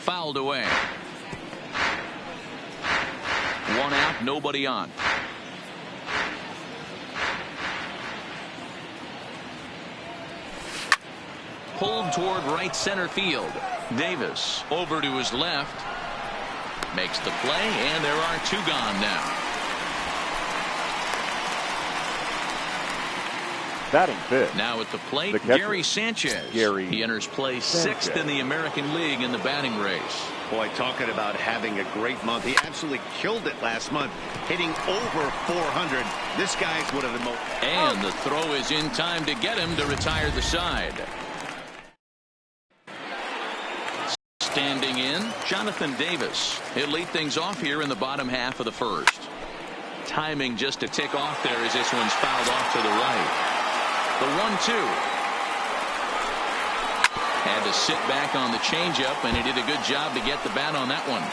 Fouled away. One out, nobody on. Pulled toward right center field. Davis over to his left. Makes the play, and there are two gone now. Batting fifth. Now at the plate, Gary Sanchez. He enters play sixth in the American League in the batting race. Boy, talking about having a great month. He absolutely killed it last month, hitting over 400. This guy's one of the most. And the throw is in time to get him to retire the side. Standing in, Jonathan Davis. He'll lead things off here in the bottom half of the first. Timing just to tick off there as this one's fouled off to the right. The 1-2. Had to sit back on the changeup, and he did a good job to get the bat on that one.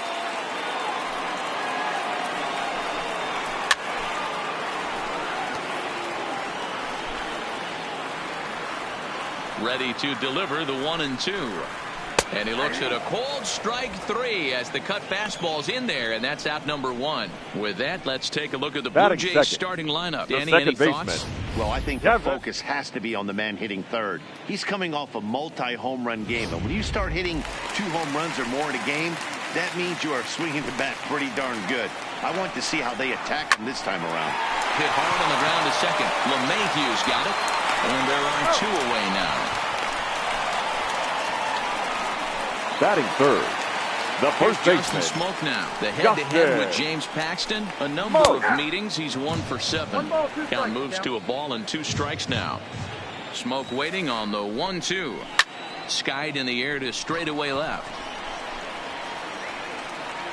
Ready to deliver the 1-2. And he looks at a cold strike three as the cut fastball's in there, and that's out number one. With that, let's take a look at the Blue Jays starting lineup. Danny, any thoughts? Well, I think the focus has to be on the man hitting third. He's coming off a multi-home run game, and when you start hitting 2 home runs or more in a game, that means you are swinging the bat pretty darn good. I want to see how they attack him this time around. Hit hard on the ground to second. LeMahieu's got it, and there are 2 away now. Batting third, the first baseman. Smoke now. The head-to-head with James Paxton. A number of meetings. He's 1 for 7. Count moves to a ball and 2 strikes now. Smoke waiting on the 1-2. Skied in the air to straightaway left.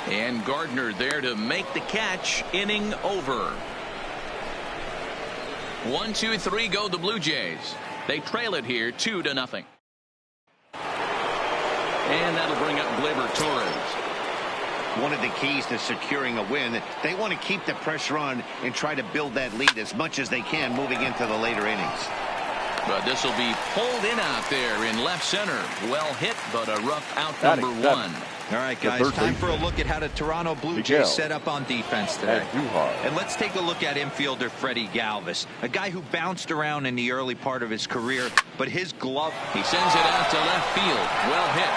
And Gardner there to make the catch. Inning over. 1-2-3 go the Blue Jays. They trail it here 2-0. And that'll bring up Gleyber Torres. One of the keys to securing a win, they want to keep the pressure on and try to build that lead as much as they can moving into the later innings. But this will be pulled in out there in left center. Well hit, but a rough out number 1. All right, guys, time for a look at how the Toronto Blue Jays set up on defense today. And let's take a look at infielder Freddie Galvis, a guy who bounced around in the early part of his career, but his glove. He sends it out to left field. Well hit.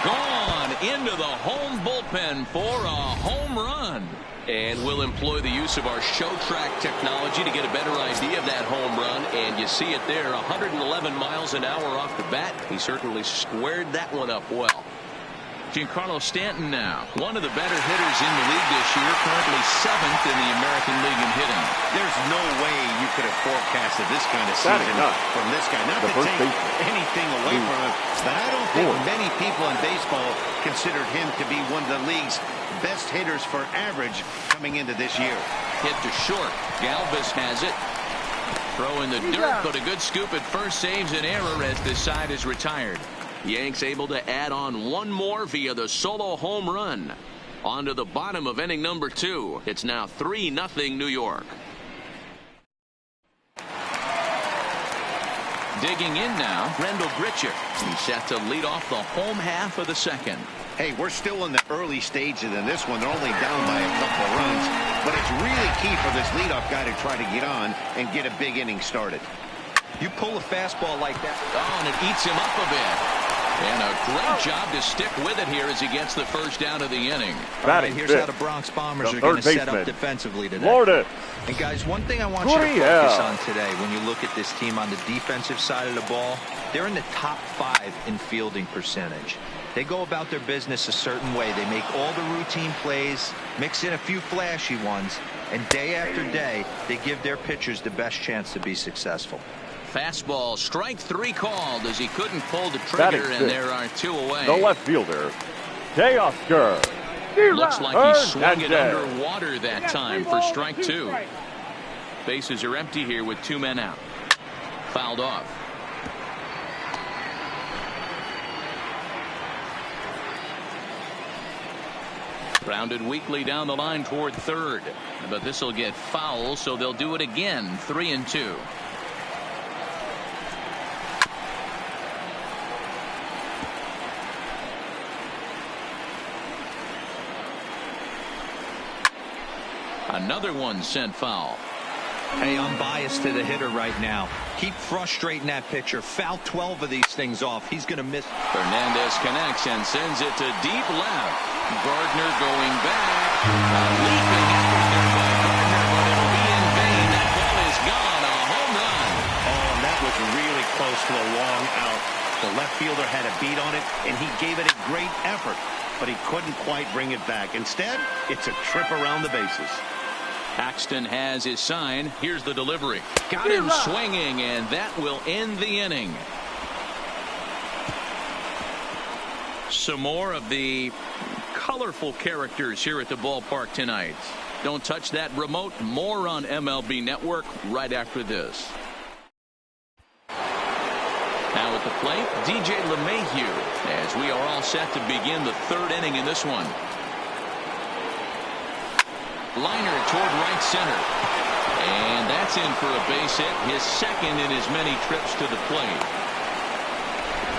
Gone into the home bullpen for a home run. And we'll employ the use of our show track technology to get a better idea of that home run. And you see it there, 111 miles an hour off the bat. He certainly squared that one up well. Giancarlo Stanton now, one of the better hitters in the league this year, currently 7th in the American League in hitting. There's no way you could have forecasted this kind of season from this guy. Not to take anything away from him, but I don't think many people in baseball considered him to be one of the league's best hitters for average coming into this year. Hit to short. Galvis has it. Throw in the dirt, but a good scoop at first saves an error as this side is retired. Yanks able to add on 1 more via the solo home run. On to the bottom of inning number 2. It's now 3-0 New York. Digging in now, Rendell Grichuk. He's set to lead off the home half of the second. Hey, we're still in the early stages in this one. They're only down by a couple of runs, but it's really key for this leadoff guy to try to get on and get a big inning started. You pull a fastball like that. Oh, and it eats him up a bit. And a great job to stick with it here as he gets the first down of the inning. Right, here's how the Bronx Bombers are going to set up defensively today. And guys, one thing I want you to focus on today when you look at this team on the defensive side of the ball, they're in the top 5 in fielding percentage. They go about their business a certain way. They make all the routine plays, mix in a few flashy ones, and day after day, they give their pitchers the best chance to be successful. Fastball, strike 3 called as he couldn't pull the trigger, and there are 2 away. The left fielder, Teoscar. Looks like he swung it underwater that time for strike 2. Bases are empty here with 2 men out. Fouled off. Grounded weakly down the line toward third, but this will get foul, so they'll do it again. 3-2. Another one sent foul. Hey, I'm biased to the hitter right now. Keep frustrating that pitcher. Foul 12 of these things off. He's going to miss. Fernandez connects and sends it to deep left. Gardner going back. Leaping out there by Gardner, but it'll be in vain. That ball is gone. A home run. Oh, and that was really close to a long out. The left fielder had a beat on it, and he gave it a great effort, but he couldn't quite bring it back. Instead, it's a trip around the bases. Paxton has his sign. Here's the delivery. Got him swinging, and that will end the inning. Some more of the colorful characters here at the ballpark tonight. Don't touch that remote. More on MLB Network right after this. Now at the plate, DJ LeMahieu, as we are all set to begin the third inning in this one. Liner toward right center. And that's in for a base hit, his second in as many trips to the plate.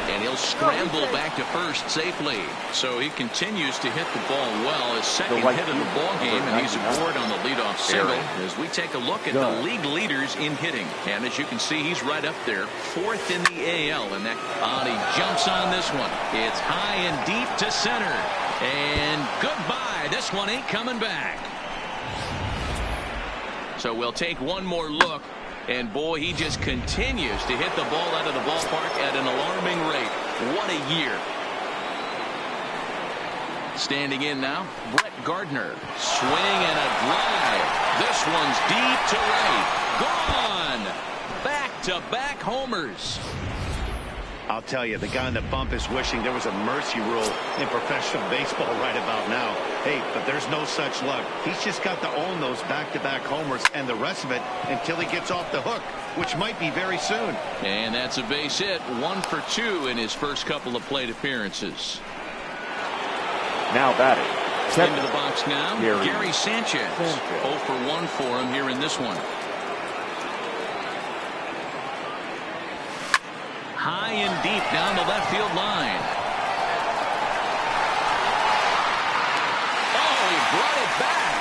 And he'll scramble back to first safely. So he continues to hit the ball well. His second hit of the ball game, and he's aboard on the leadoff single as we take a look at the league leaders in hitting. And as you can see, he's right up there, fourth in the AL. And he jumps on this one. It's high and deep to center. And goodbye. This one ain't coming back. So we'll take one more look, and boy, he just continues to hit the ball out of the ballpark at an alarming rate. What a year. Standing in now, Brett Gardner. Swing and a drive. This one's deep to right. Gone. Back-to-back homers. I'll tell you, the guy on the bump is wishing there was a mercy rule in professional baseball right about now. Hey, but there's no such luck. He's just got to own those back-to-back homers and the rest of it until he gets off the hook, which might be very soon. And that's a base hit, 1 for 2 in his first couple of plate appearances. Now batting. Into the box now, Gary Sanchez. 0 for 1 for him here in this one. High and deep down the left field line. Oh, he brought it back.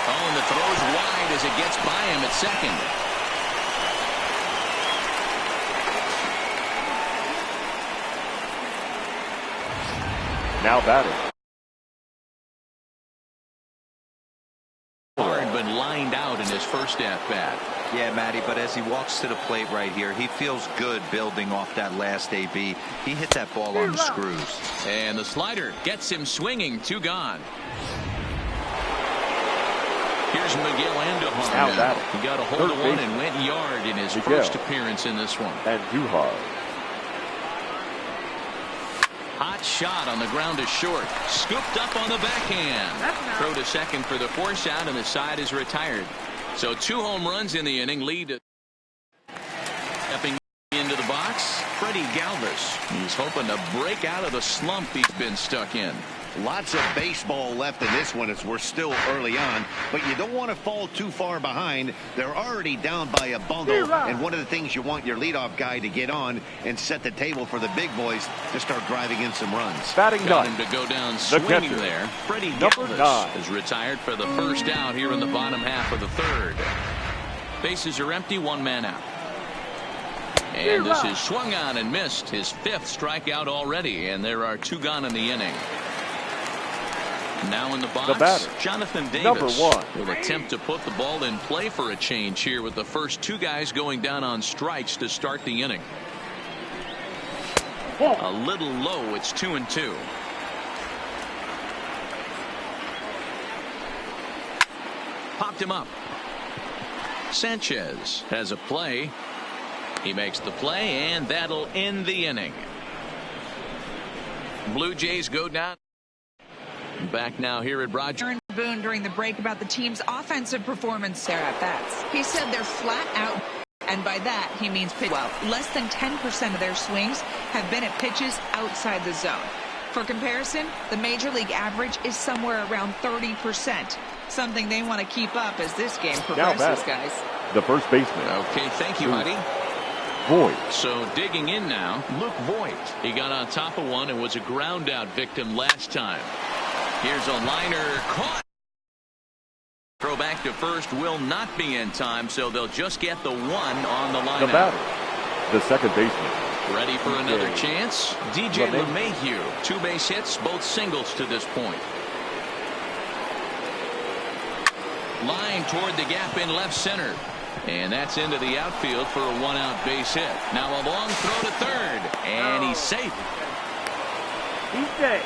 Oh, and the throw's wide as it gets by him at second. Now batting. Hard been lined out in his first at-bat. Yeah, Matty, but as he walks to the plate right here, he feels good building off that last AB. He hit that ball on the screws. And the slider gets him swinging. 2 gone. Here's Miguel Andujar. Now batting. He got a hold of one and went yard in his first appearance in this one. Andujar. Hot shot on the ground to short. Scooped up on the backhand. Throw to second for the force out, and the side is retired. So 2 home runs in the inning. Lead. Stepping into the box, Freddie Galvis. He's hoping to break out of the slump he's been stuck in. Lots of baseball left in this one as we're still early on, but you don't want to fall too far behind. They're already down by a bundle, and one of the things you want your leadoff guy to get on and set the table for the big boys to start driving in some runs. Batting got him to go down swinging there. Freddie Galvis is retired for the first out here in the bottom half of the third. Bases are empty, 1 man out. And this is swung on and missed, his 5th strikeout already, and there are 2 gone in the inning. Now in the box, Jonathan Davis will attempt to put the ball in play for a change here with the first 2 guys going down on strikes to start the inning. A little low, it's 2-2. Popped him up. Sanchez has a play. He makes the play, and that'll end the inning. Blue Jays go down. Back now here at Roger Boone during the break about the team's offensive performance. Their at-bats. He said they're flat out, and by that he means pitch well. Less than 10% of their swings have been at pitches outside the zone. For comparison, the major league average is somewhere around 30%. Something they want to keep up as this game progresses, guys. The first baseman. Okay, thank you, Heidi. Voit. So digging in now, Luke Voit. He got on top of one and was a ground out victim last time. Here's a liner caught. Throw back to first will not be in time, so they'll just get the 1 on the line. The batter, the second baseman. Ready for another chance? DJ LeMahieu. 2 base hits, both singles to this point. Line toward the gap in left center. And that's into the outfield for a 1-out base hit. Now a long throw to third. And he's safe. He's safe.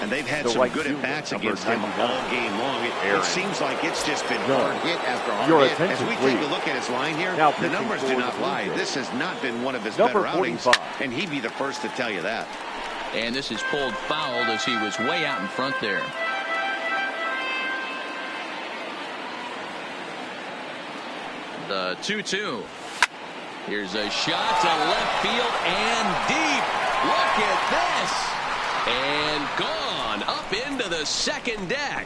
And they've had some good at-bats against him all game long. It seems like it's just been hard hit after hard hit. As we take a look at his line here, the numbers do not lie. This has not been one of his better outings, and he'd be the first to tell you that. And this is pulled fouled as he was way out in front there. The 2-2. Here's a shot to left field and deep. Look at this. And gone up into the second deck.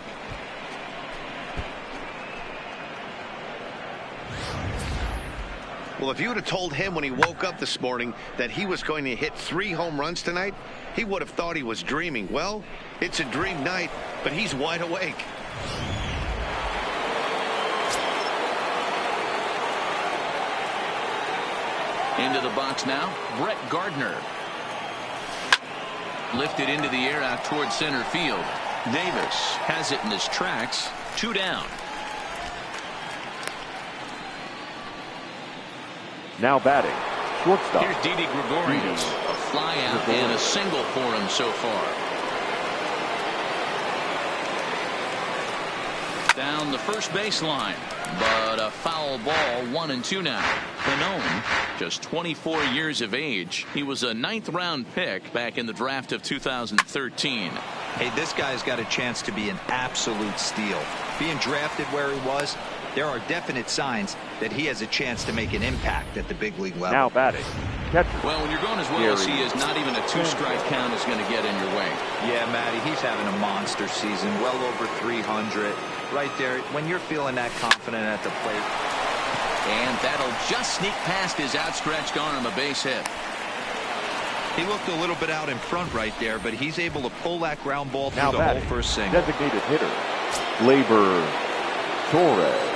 Well, if you would have told him when he woke up this morning that he was going to hit 3 home runs tonight, he would have thought he was dreaming. Well, it's a dream night, but he's wide awake. Into the box now, Brett Gardner. Lifted into the air out toward center field. Davis has it in his tracks. 2 down. Now batting, shortstop. Here's Didi Gregorius. A fly out and a single for him so far. Down the first baseline, but a foul ball. 1-2 now. Pannone, just 24 years of age. He was a 9th round pick back in the draft of 2013. Hey, this guy's got a chance to be an absolute steal. Being drafted where he was, there are definite signs that he has a chance to make an impact at the big league level. Now batting, catcher. Well, when you're going as well as he is, not even a 2-strike count is going to get in your way. Yeah, Matty, he's having a monster season, well over 300. Right there, when you're feeling that confident at the plate. And that'll just sneak past his outstretched arm, a base hit. He looked a little bit out in front right there, but he's able to pull that ground ball through now the hole for a single. Designated hitter, Gleyber Torres.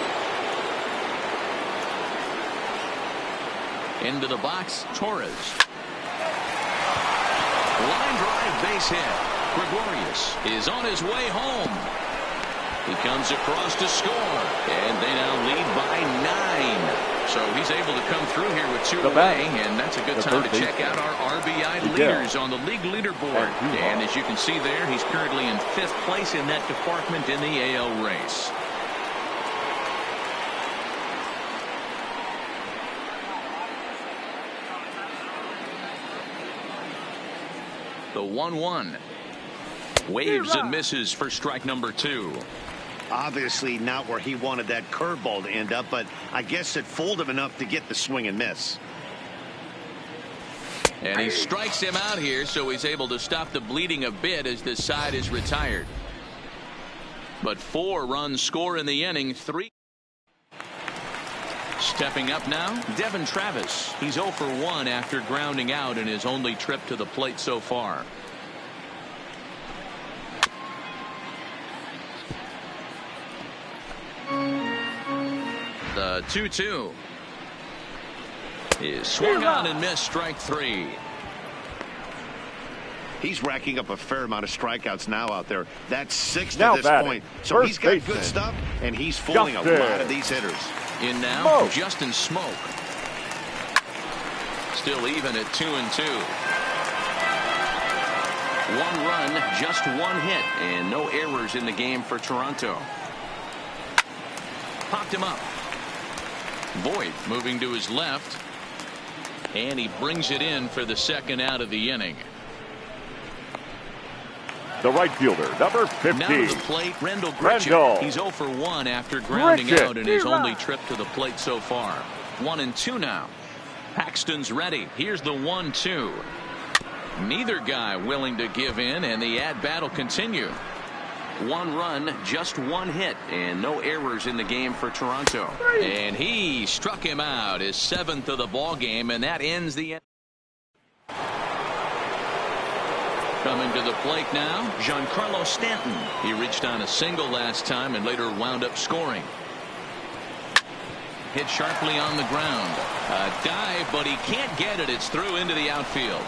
Into the box, Torres. Line drive base hit. Gregorius is on his way home. He comes across to score, and they now lead by 9. So he's able to come through here with 2 away, and that's a good time to check out our RBI leaders on the league leaderboard. And as you can see there, he's currently in 5th place in that department in the AL race. The 1-1. Waves and misses for strike number 2. Obviously not where he wanted that curveball to end up, but I guess it fooled him enough to get the swing and miss. And he strikes him out here, so he's able to stop the bleeding a bit as this side is retired. But 4 runs score in the inning. 3. Stepping up now, Devin Travis. He's 0 for 1 after grounding out in his only trip to the plate so far. The 2-2 is swung on and missed, strike 3. He's racking up a fair amount of strikeouts now out there. That's 6 to this point. So he's got good stuff, and he's fooling a lot of these hitters. In now, Justin Smoke. Still even at 2-2. 1 run, just 1 hit, and no errors in the game for Toronto. Popped him up. Voit moving to his left, and he brings it in for the 2nd out of the inning. The right fielder, number 50. Now to the plate, Rendell Grichuk. He's 0 for 1 after grounding out in his only trip to the plate so far. 1-2 now. Paxton's ready. Here's the 1-2. Neither guy willing to give in, and the at-bat will continue. 1 run, just 1 hit, and no errors in the game for Toronto. And he struck him out, his 7th of the ball game, and that ends the Coming to the plate now, Giancarlo Stanton. He reached on a single last time and later wound up scoring. Hit sharply on the ground. A dive, but he can't get it. It's through into the outfield.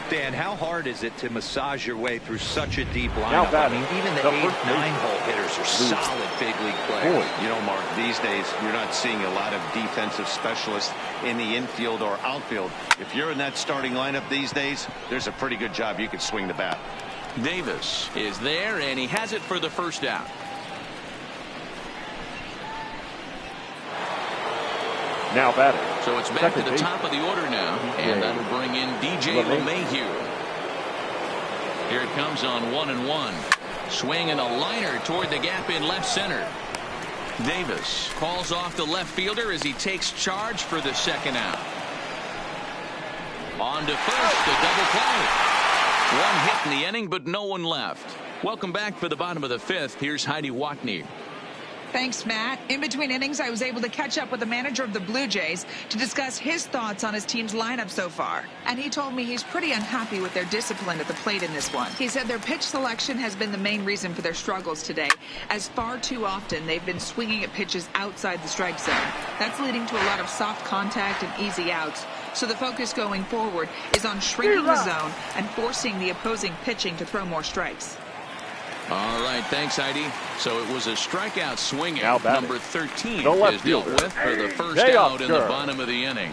Dan, how hard is it to massage your way through such a deep lineup? I mean, even the 8th, 9-hole hitters are solid big league players. You know, Mark, these days you're not seeing a lot of defensive specialists in the infield or outfield. If you're in that starting lineup these days, there's a pretty good job you could swing the bat. Davis is there, and he has it for the first out. Now batting. So it's back to the top of the order now, and that'll bring in DJ LeMahieu. Here it comes on 1-1. Swing and a liner toward the gap in left center. Davis calls off the left fielder as he takes charge for the second out. On to first, the double play. One hit in the inning, but no one left. Welcome back for the bottom of the 5th. Here's Heidi Watney. Thanks, Matt. In between innings, I was able to catch up with the manager of the Blue Jays to discuss his thoughts on his team's lineup so far. And he told me he's pretty unhappy with their discipline at the plate in this one. He said their pitch selection has been the main reason for their struggles today, as far too often they've been swinging at pitches outside the strike zone. That's leading to a lot of soft contact and easy outs. So the focus going forward is on shrinking the zone and forcing the opposing pitching to throw more strikes. All right, thanks, Heidi. So it was a strikeout swinging. Number 13 is dealt with for the first out in the bottom of the inning.